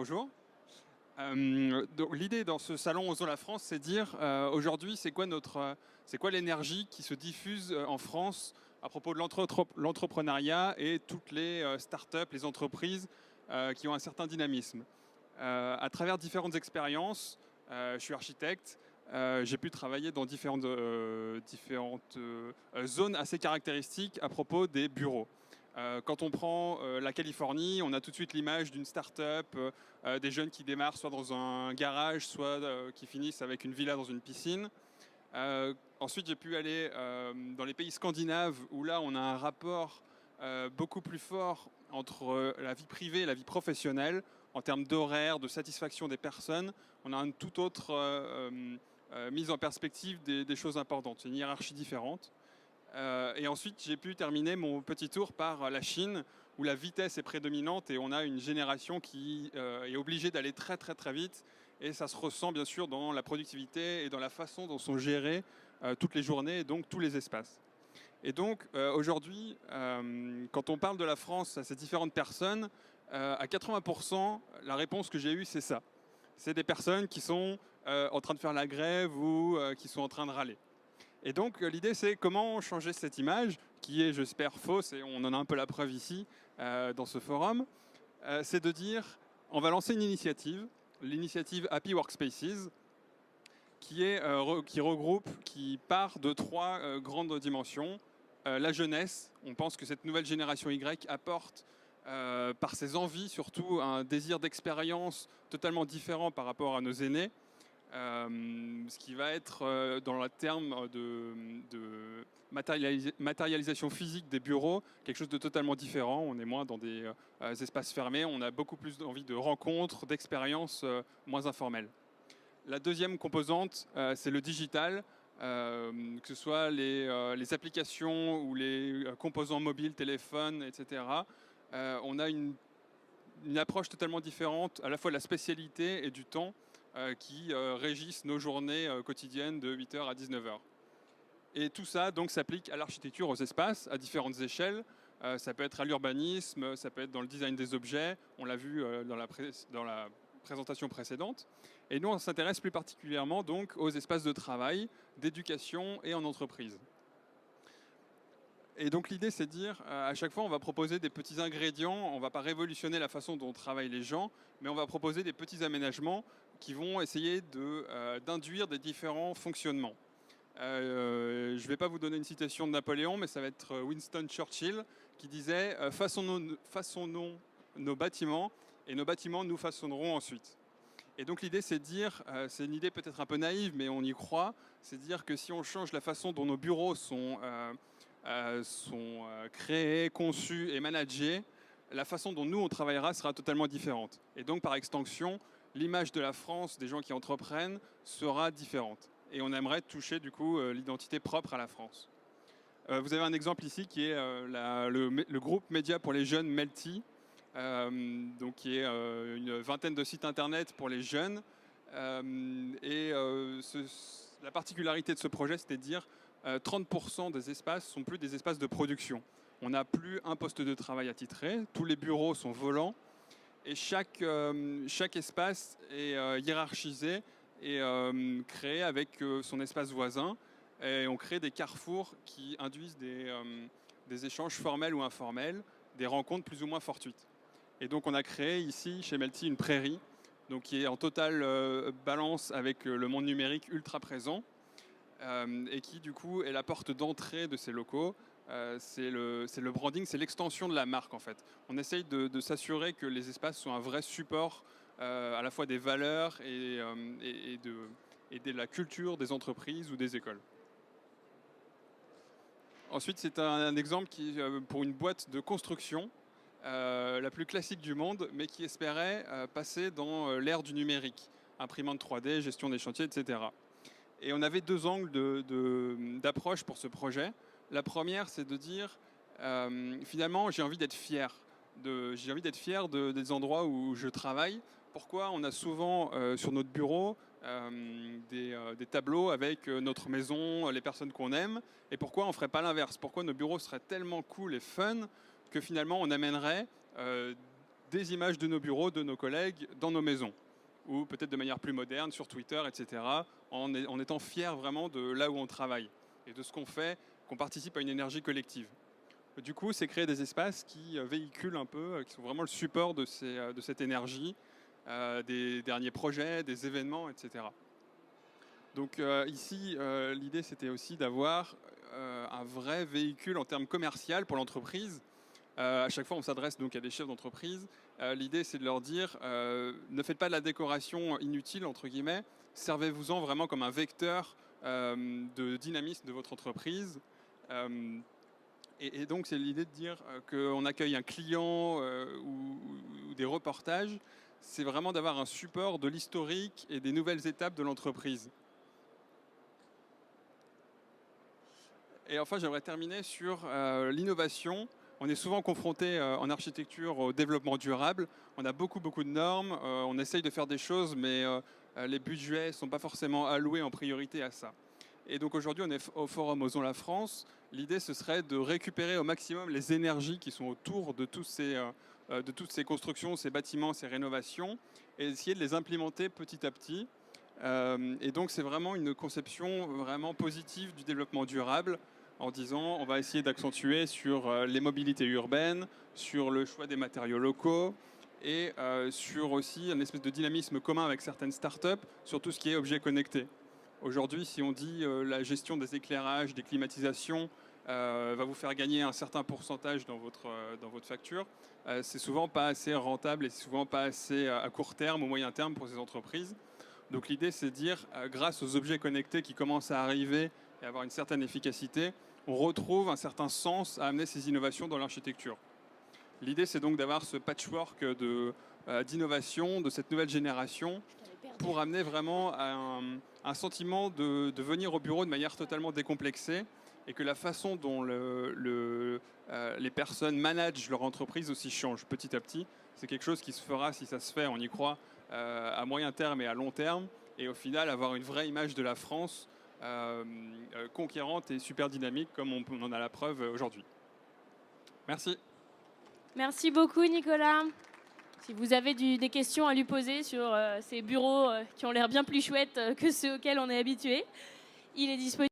Bonjour. Donc, l'idée dans ce salon Osons la France, c'est de dire aujourd'hui, c'est quoi l'énergie qui se diffuse en France à propos de l'entrepreneuriat et toutes les startups, les entreprises qui ont un certain dynamisme. À travers différentes expériences, je suis architecte, j'ai pu travailler dans différentes zones assez caractéristiques à propos des bureaux. Quand on prend la Californie, on a tout de suite l'image d'une start-up, des jeunes qui démarrent soit dans un garage, soit qui finissent avec une villa dans une piscine. Ensuite, j'ai pu aller dans les pays scandinaves où là, on a un rapport beaucoup plus fort entre la vie privée et la vie professionnelle en termes d'horaire, de satisfaction des personnes. On a une toute autre mise en perspective des choses importantes, une hiérarchie différente. Et ensuite, j'ai pu terminer mon petit tour par la Chine, où la vitesse est prédominante et on a une génération qui est obligée d'aller très très très vite. Et ça se ressent bien sûr dans la productivité et dans la façon dont sont gérées toutes les journées et donc tous les espaces. Et donc aujourd'hui, quand on parle de la France à ces différentes personnes, à 80%, la réponse que j'ai eue, c'est ça. C'est des personnes qui sont en train de faire la grève ou qui sont en train de râler. Et donc l'idée c'est comment changer cette image qui est, j'espère, fausse, et on en a un peu la preuve ici dans ce forum, c'est de dire on va lancer une initiative, l'initiative Happy Workspaces, qui regroupe, qui part de trois grandes dimensions. La jeunesse, on pense que cette nouvelle génération Y apporte par ses envies surtout un désir d'expérience totalement différent par rapport à nos aînés. Ce qui va être dans le terme de matérialisation physique des bureaux, quelque chose de totalement différent. On est moins dans des espaces fermés, on a beaucoup plus envie de rencontres, d'expériences moins informelles. La deuxième composante, c'est le digital, que ce soit les applications ou les composants mobiles, téléphones, etc. On a une approche totalement différente, à la fois de la spécialité et du temps, qui régissent nos journées quotidiennes de 8h à 19h. Et tout ça donc s'applique à l'architecture, aux espaces, à différentes échelles. Ça peut être à l'urbanisme, ça peut être dans le design des objets, on l'a vu dans la présentation précédente. Et nous, on s'intéresse plus particulièrement donc aux espaces de travail, d'éducation et en entreprise. Et donc l'idée, c'est de dire, à chaque fois, on va proposer des petits ingrédients, on ne va pas révolutionner la façon dont travaillent les gens, mais on va proposer des petits aménagements qui vont essayer d'induire des différents fonctionnements. Je ne vais pas vous donner une citation de Napoléon, mais ça va être Winston Churchill qui disait façonnons nos bâtiments et nos bâtiments nous façonneront ensuite. Et donc l'idée, c'est de dire, c'est une idée peut-être un peu naïve, mais on y croit, c'est de dire que si on change la façon dont nos bureaux sont créés, conçus et managés, la façon dont nous on travaillera sera totalement différente. Et donc par extension, l'image de la France, des gens qui entreprennent, sera différente. Et on aimerait toucher du coup l'identité propre à la France. Vous avez un exemple ici qui est le groupe média pour les jeunes Melty, donc qui est une vingtaine de sites internet pour les jeunes. La particularité de ce projet, c'était de dire 30% des espaces sont plus des espaces de production. On n'a plus un poste de travail attitré, tous les bureaux sont volants et chaque espace est hiérarchisé et créé avec son espace voisin. Et on crée des carrefours qui induisent des échanges formels ou informels, des rencontres plus ou moins fortuites. Et donc on a créé ici, chez Melty, une prairie, donc qui est en totale balance avec le monde numérique ultra présent, et qui du coup est la porte d'entrée de ces locaux. C'est le branding, c'est l'extension de la marque en fait. On essaye de s'assurer que les espaces sont un vrai support à la fois des valeurs et de la culture des entreprises ou des écoles. Ensuite, c'est un exemple pour une boîte de construction, la plus classique du monde, mais qui espérait passer dans l'ère du numérique, imprimante 3D, gestion des chantiers, etc. Et on avait deux angles d'approche pour ce projet. La première, c'est de dire, finalement, j'ai envie d'être fier. J'ai envie d'être fier des endroits où je travaille. Pourquoi on a souvent sur notre bureau des tableaux avec notre maison, les personnes qu'on aime, et pourquoi on ne ferait pas l'inverse? Pourquoi nos bureaux seraient tellement cool et fun que finalement on amènerait des images de nos bureaux, de nos collègues, dans nos maisons, ou peut-être de manière plus moderne, sur Twitter, etc., en étant fiers vraiment de là où on travaille et de ce qu'on fait, qu'on participe à une énergie collective. Du coup, c'est créer des espaces qui véhiculent un peu, qui sont vraiment le support de cette énergie, des derniers projets, des événements, etc. Donc ici, l'idée, c'était aussi d'avoir un vrai véhicule en termes commercial pour l'entreprise. À chaque fois, on s'adresse donc à des chefs d'entreprise. L'idée, c'est de leur dire, ne faites pas de la décoration inutile, entre guillemets, servez-vous-en vraiment comme un vecteur de dynamisme de votre entreprise. Et donc, c'est l'idée de dire qu'on accueille un client ou des reportages. C'est vraiment d'avoir un support de l'historique et des nouvelles étapes de l'entreprise. Et enfin, j'aimerais terminer sur l'innovation. On est souvent confronté en architecture au développement durable. On a beaucoup de normes. On essaye de faire des choses, mais les budgets ne sont pas forcément alloués en priorité à ça. Et donc aujourd'hui, on est au forum Osons la France. L'idée, ce serait de récupérer au maximum les énergies qui sont autour de toutes ces constructions, ces bâtiments, ces rénovations, et essayer de les implémenter petit à petit. Et donc, c'est vraiment une conception vraiment positive du développement durable, en disant on va essayer d'accentuer sur les mobilités urbaines, sur le choix des matériaux locaux, et sur aussi un espèce de dynamisme commun avec certaines startups sur tout ce qui est objet connecté. Aujourd'hui, si on dit la gestion des éclairages, des climatisations va vous faire gagner un certain pourcentage dans votre facture, c'est souvent pas assez rentable et c'est souvent pas assez à court terme, au moyen terme pour ces entreprises. Donc l'idée, c'est de dire, grâce aux objets connectés qui commencent à arriver et avoir une certaine efficacité, on retrouve un certain sens à amener ces innovations dans l'architecture. L'idée, c'est donc d'avoir ce patchwork d'innovation de cette nouvelle génération pour amener vraiment un sentiment de venir au bureau de manière totalement décomplexée et que la façon dont les personnes managent leur entreprise aussi change petit à petit. C'est quelque chose qui se fera, si ça se fait, on y croit, à moyen terme et à long terme, et au final avoir une vraie image de la France conquérante et super dynamique comme on en a la preuve aujourd'hui. Merci. Merci beaucoup Nicolas. Si vous avez des questions à lui poser sur ces bureaux qui ont l'air bien plus chouettes que ceux auxquels on est habitué, il est disponible.